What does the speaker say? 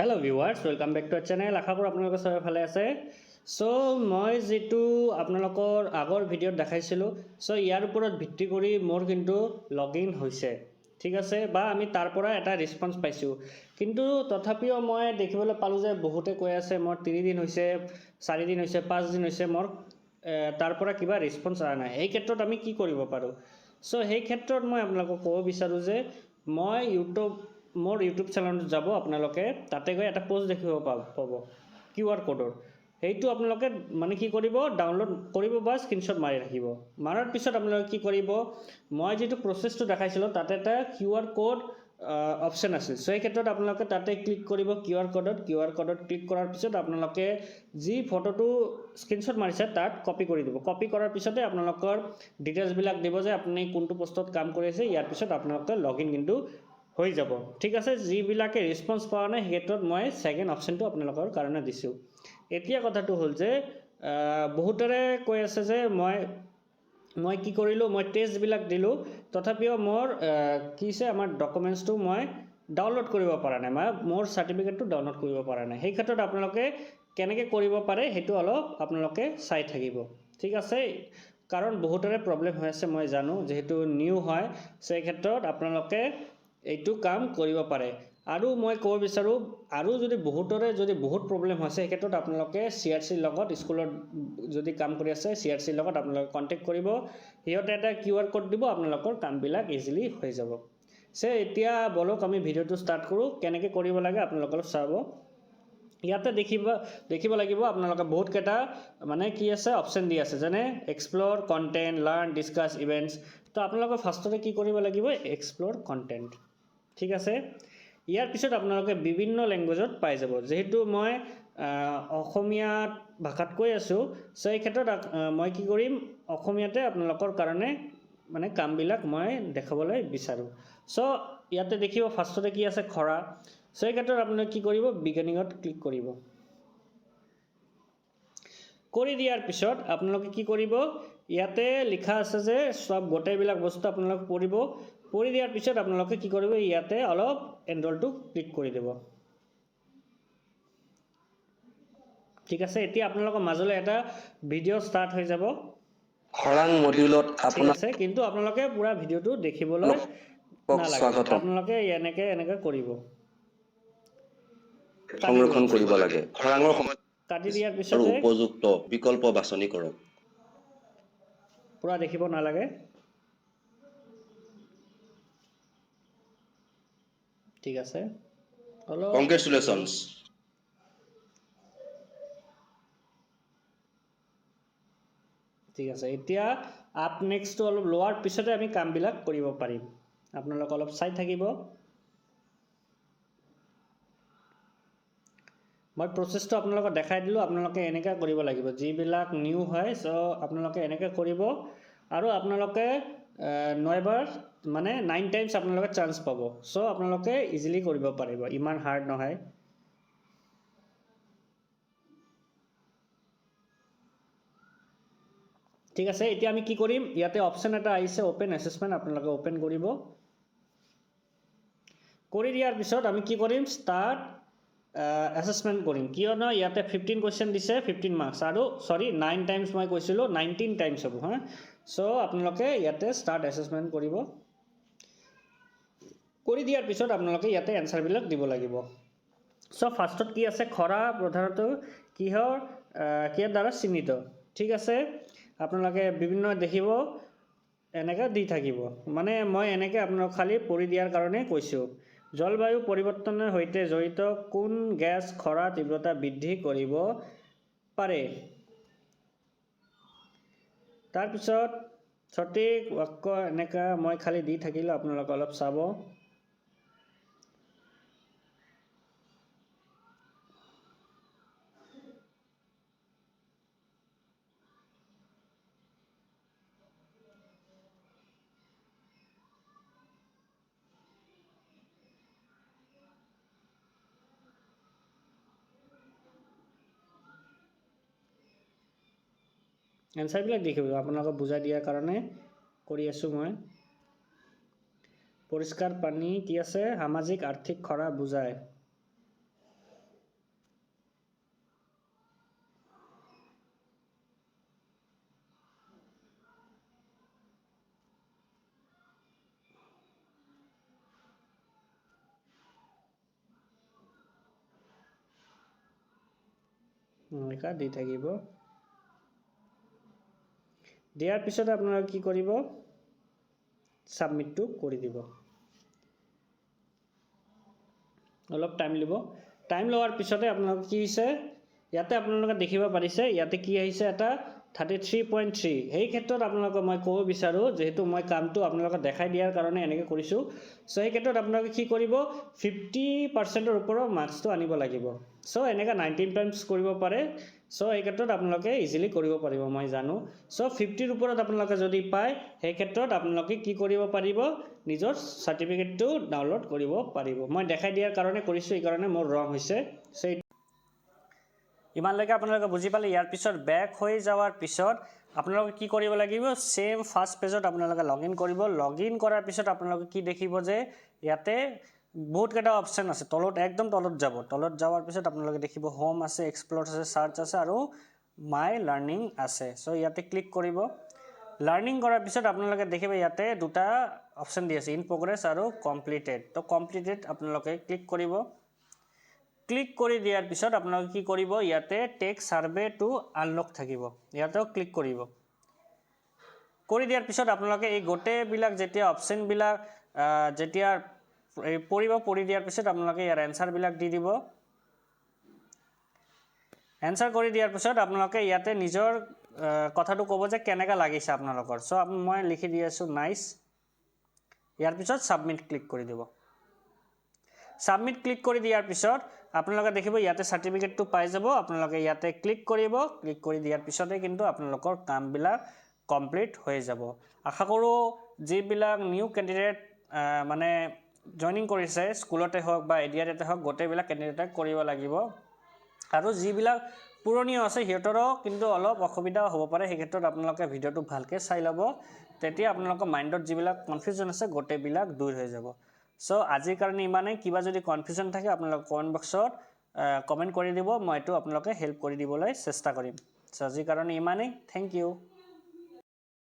Hello' viewers welcome back to our channel. আশা কৰোঁ আপোনালোকে চবে ভালে আছে। চ' মই যিটো আপোনালোকৰ আগৰ ভিডিঅ'ত দেখাইছিলোঁ, চ' ইয়াৰ ওপৰত ভিত্তি কৰি মোৰ কিন্তু লগ ইন হৈছে, ঠিক আছে, বা আমি তাৰ পৰা এটা ৰেছপন্স পাইছোঁ। কিন্তু তথাপিও মই দেখিবলৈ পালোঁ যে বহুতে কৈ আছে মোৰ 3 দিন হৈছে, 4 দিন হৈছে, 5 দিন হৈছে, মোৰ তাৰ পৰা কিবা ৰেছপন্স অহা নাই। এই ক্ষেত্ৰত আমি কি কৰিব পাৰোঁ? চ' সেই ক্ষেত্ৰত মই আপোনালোকক ক'ব বিচাৰোঁ যে মই মোৰ ইউটিউব চেনেলত যাব, আপোনালোকে তাতে গৈ এটা পোষ্ট দেখিব পাব QR কোডৰ। সেইটো আপোনালোকে মানে কি কৰিব, ডাউনলোড কৰিব বা স্ক্ৰীনশ্বট মাৰি ৰাখিব। মাৰাৰ পিছত আপোনালোকে কি কৰিব, মই যিটো প্ৰচেছটো দেখাইছিলোঁ তাতে এটা QR কোড অপশ্যন আছিল। চ' এই ক্ষেত্ৰত আপোনালোকে তাতে ক্লিক কৰিব QR কোডত ক্লিক কৰাৰ পিছত আপোনালোকে যি ফটোটো স্ক্ৰীনশ্বট মাৰিছে তাত কপি কৰি দিব। কপি কৰাৰ পিছতে আপোনালোকৰ ডিটেইলছবিলাক দিব যে আপুনি কোনটো পোষ্টত কাম কৰি আছে। ইয়াৰ পিছত আপোনালোকে লগ ইন কিন্তু হৈ যাব, ঠিক আছে। যিবিলাকে ৰেছপন্স পোৱা নাই সেই ক্ষেত্ৰত মই ছেকেণ্ড অপশ্যনটো আপোনালোকৰ কাৰণে দিছোঁ। এতিয়া কথাটো হ'ল যে বহুতৰে কৈ আছে যে মই কি কৰিলোঁ, মই টেষ্টবিলাক দিলোঁ, তথাপিও মোৰ কি হৈছে, আমাৰ ডকুমেণ্টছটো মই ডাউনলোড কৰিব পৰা নাই, মোৰ চাৰ্টিফিকেটটো ডাউনলোড কৰিব পৰা নাই। সেই ক্ষেত্ৰত আপোনালোকে কেনেকৈ কৰিব পাৰে সেইটো অলপ আপোনালোকে চাই থাকিব, ঠিক আছে। কাৰণ বহুতৰে প্ৰব্লেম হৈ আছে, মই জানো, যিহেতু নিউ হয়। সেই ক্ষেত্ৰত আপোনালোকে এইটো কাম কৰিব পাৰে। আৰু মই ক'ব বিচাৰোঁ, আৰু যদি বহুত প্ৰব্লেম হৈছে, সেই ক্ষেত্ৰত আপোনালোকে CRCৰ লগত, স্কুলত যদি কাম কৰি আছে CRCৰ লগত আপোনালোকে কণ্টেক্ট কৰিব। সিহঁতে এটা QR কোড দিব, আপোনালোকৰ কামবিলাক ইজিলি হৈ যাব। এতিয়া বলক আমি ভিডিঅ'টো ষ্টাৰ্ট কৰোঁ। কেনেকৈ কৰিব লাগে আপোনালোকে চাব। ইয়াতে দেখিব লাগিব আপোনালোকে বহুতকেইটা মানে কি আছে অপশ্যন দি আছে, যেনে explore, content, learn, discuss, events. তো আপোনালোকে ফাৰ্ষ্টতে কি কৰিব লাগিব, এক্সপ্ল'ৰ কণ্টেণ্ট, ঠিক আছে। ইয়াৰ পিছত আপোনালোকে বিভিন্ন লেংগুৱেজত পাই যাব। যিহেতু মই অসমীয়া ভাষাত কৈ আছোঁ, চ' এই ক্ষেত্ৰত মই কি কৰিম, অসমীয়াতে আপোনালোকৰ কাৰণে মানে কামবিলাক মই দেখাবলৈ বিচাৰোঁ। চ' ইয়াতে দেখিব ফাৰ্ষ্টতে কি আছে, খৰা। চ' এই ক্ষেত্ৰত আপোনালোকে কি কৰিব, বিগিনিঙত ক্লিক কৰিব। কৰি দিয়াৰ পিছত আপোনালোকে কি কৰিব, ইয়াতে লিখা আছে যে চব গোটেইবিলাক বস্তু আপোনালোকে পঢ়িব। পঢ়ি দিয়াৰ পিছত আপোনালোকে কি কৰিব, ইয়াতে অলপ এনৰলটো ক্লিক কৰি দিব, ঠিক আছে। এতিয়া আপোনালোকৰ মাজলৈ এটা ভিডিঅ' ষ্টাৰ্ট হৈ যাব খৰাং মডিউলত ঠিক আছে, কিন্তু আপোনালোকে পুৰা ভিডিঅ'টো দেখিবলৈ নালাগে। আপোনালোকে এনেকৈ কৰিব, সংৰক্ষণ কৰিব লাগে। খৰাঙৰ সময়ত কাটি দিয়াৰ আৰু পিছতে উপযুক্ত বিকল্প বাছনি কৰক। পুৰা দেখিব নালাগে, ঠিক আছে। অলপ কংগ্ৰেচুলেশ্যনছ। ঠিক আছে। এতিয়া আপ নেক্সটটো অলপ লোৱাৰ পিছতে আমি কামবিলাক কৰিব পাৰিম। আপোনালোকে অলপ চাই থাকিব। মই প্ৰচেছটো আপোনালোকক দেখাই দিলোঁ, আপোনালোকে এনেকৈ কৰিব লাগিব। যিবিলাক নিউ হয়, চ' আপোনালোকে এনেকৈ কৰিব। আৰু আপোনালোকে 9 বাৰ মানে 9 টাইমছ আপোনালোকে চান্স পাব। চ' আপোনালোকে ইজিলি কৰিব পাৰিব, ইমান হাৰ্ড নহয়। ঠিক আছে। এতিয়া আমি কি কৰিম, ইয়াতে অপশ্যন এটা আহিছে অপেন এছেছমেণ্ট, আপোনালোকে অপেন কৰিব। কৰি দিয়াৰ পিছত আমি কি কৰিম, ষ্টাৰ্ট এছেছমেণ্ট কৰিম, কিয়নো ইয়াতে 15 কুৱেশ্যন দিছে, 15 মাৰ্কছ, আৰু 9 টাইমছ মই কৈছিলোঁ, 19 টাইমছ হ'ব হা। চ' আপোনালোকে ইয়াতে ষ্টাৰ্ট এছেছমেণ্ট কৰিব। কৰি দিয়াৰ পিছত আপোনালোকে ইয়াতে এনচাৰবিলাক দিব লাগিব। চ' ফাৰ্ষ্টত কি আছে, খৰা প্ৰধানতঃ কিহৰ দ্বাৰা চিহ্নিত, ঠিক আছে। আপোনালোকে বিভিন্ন দেখিব, এনেকৈ দি থাকিব। মানে মই এনেকৈ আপোনালোক খালী পঢ়ি দিয়াৰ কাৰণে কৈছোঁ। জলবায়ু পৰিৱৰ্তনৰ সৈতে জড়িত কোন গেছ খৰা তীব্ৰতা বৃদ্ধি কৰিব পাৰে? তাৰপিছত সঠিক বাক্য এনেকৈ মই খালী দি থাকিলোঁ, আপোনালোকে অলপ চাব। এনচাৰবিলাক দেখিব, আপোনালোকক বুজাই দিয়াৰ কাৰণে কৰি আছোঁ মই। পৰিষ্কাৰ পানী কি আছে, সামাজিক আৰ্থিক খৰা বুজায়। এনেকুৱা দি থাকিব দিয়াৰ পিছতে আপোনালোকে কি কৰিব সাবমিটটো কৰি দিব অলপ টাইম লিব টাইম লোৱাৰ পিছতে আপোনালোকে কি হৈছে ইয়াতে আপোনালোকে দেখিব পাৰিছে ইয়াতে কি আহিছে এটা 33.3 এই ক্ষেত্ৰত আপোনালোকক মই ক'ব বিচাৰো যেহেতু মই কামটো আপোনালোকক দেখাই দিয়াৰ কাৰণে এনেকৈ কৰিছো সো এই ক্ষেত্ৰত আপোনালোকে কি কৰিব 50% ৰ ওপৰৰ মাৰ্কসটো আনিব লাগিব সো এনেকা 19 টাইমছ কৰিব পাৰে সো এই ক্ষেত্ৰত আপোনালোকে ইজিলি কৰিব পাৰিব মই জানো সো 50 ৰ ওপৰত আপোনালোকে যদি পায় এই ক্ষেত্ৰত আপোনালোকে কি কৰিব পাৰিব নিজৰ সাৰ্টিফিকেটটো ডাউনলোড কৰিব পাৰিব মই দেখাই দিয়াৰ কাৰণে কৰিছো এই কাৰণে মোৰ ৰং হৈছে সো ইমানলৈকে আপোনালোকে বুজি পালে ইয়াৰ পিছত ব্যাক হৈ যাৱাৰ পিছত আপোনালোকে কি কৰিব লাগিব সেম ফাৰ্স্ট পেজত আপোনালোকে লগইন কৰিব লগইন কৰাৰ পিছত আপোনালোকে কি দেখিব যে ইয়াতে বহুত কেইটা অপচন আছে তলত একদম তলত যাব তলত যাৱাৰ পিছত আপোনালোকে দেখিব হোম আছে এক্সপ্লোৰ আছে সাৰ্চ আছে আৰু মাই লাৰ্নিং আছে সো ইয়াতে ক্লিক কৰিব লাৰ্নিং কৰাৰ পিছত আপোনালোকে দেখিব ইয়াতে দুটা অপচন দি আছে ইন প্ৰগ্ৰেছ আৰু কমপ্লিটেড তো কমপ্লিটেড আপোনালোকে ক্লিক কৰিব ক্লিক কৰি দিয়াৰ পিছত আপোনালোকে কি কৰিব ইয়াতে টেক সাৰ্ভে টু আনলক থাকিব ইয়াতেও ক্লিক কৰিব কৰি দিয়াৰ পিছত আপোনালোকে এই গোটে বিলাক যেতিয়া অপচন বিলাক যেতিয়া পৰি দিয়াৰ পিছত আপোনালোকে ইয়াৰ এনসাৰ বিলাক দি দিব এনসাৰ কৰি দিয়াৰ পিছত আপোনালোকে ইয়াতে নিজৰ কথাটো ক'ব যে কেনেকা লাগিছে আপোনালোকৰ সো মই লিখি দি আছো নাইস ইয়াৰ পিছত সাবমিট ক্লিক কৰি দিব সাবমিট ক্লিক কৰি দিয়াৰ পিছত আপোনালোকে দেখিব ইয়াতে সাৰ্টিফিকেটটো পাই যাব আপোনালোকে ইয়াতে ক্লিক কৰিব ক্লিক কৰি দিয়াৰ পিছতে কিন্তু আপোনালোকৰ কামবিলাক কমপ্লিট হৈ যাব আশা কৰো যিবিলাক নিউ ক্যান্ডিডেট মানে জয়নিং কৰিছে স্কুলতে হওক বা এডিআৰতে হওক গোটেইবিলাক ক্যান্ডিডেটে কৰিব লাগিব আৰু যিবিলাক পুৰণিও আছে হিয়তৰো কিন্তু অলপ অসুবিধা হ'ব পাৰে সেই ক্ষেত্ৰত আপোনালোকে ভিডিওটো ভালকে চাই ল'ব তেতিয়া আপোনালোকৰ মাইন্ডত যিবিলাক কনফিউজন আছে গোটেইবিলাক দূৰ হৈ যাব সো আজিৰ কাৰণে ইমানেই কিবা যদি কনফিউজন থাকে আপোনালোকে কমেন্ট বক্সত কমেন্ট কৰি দিব মই এটো আপোনালোকে হেল্প কৰি দিবলৈ চেষ্টা কৰিম সো আজিৰ কাৰণে ইমানেই থ্যাংক ইউ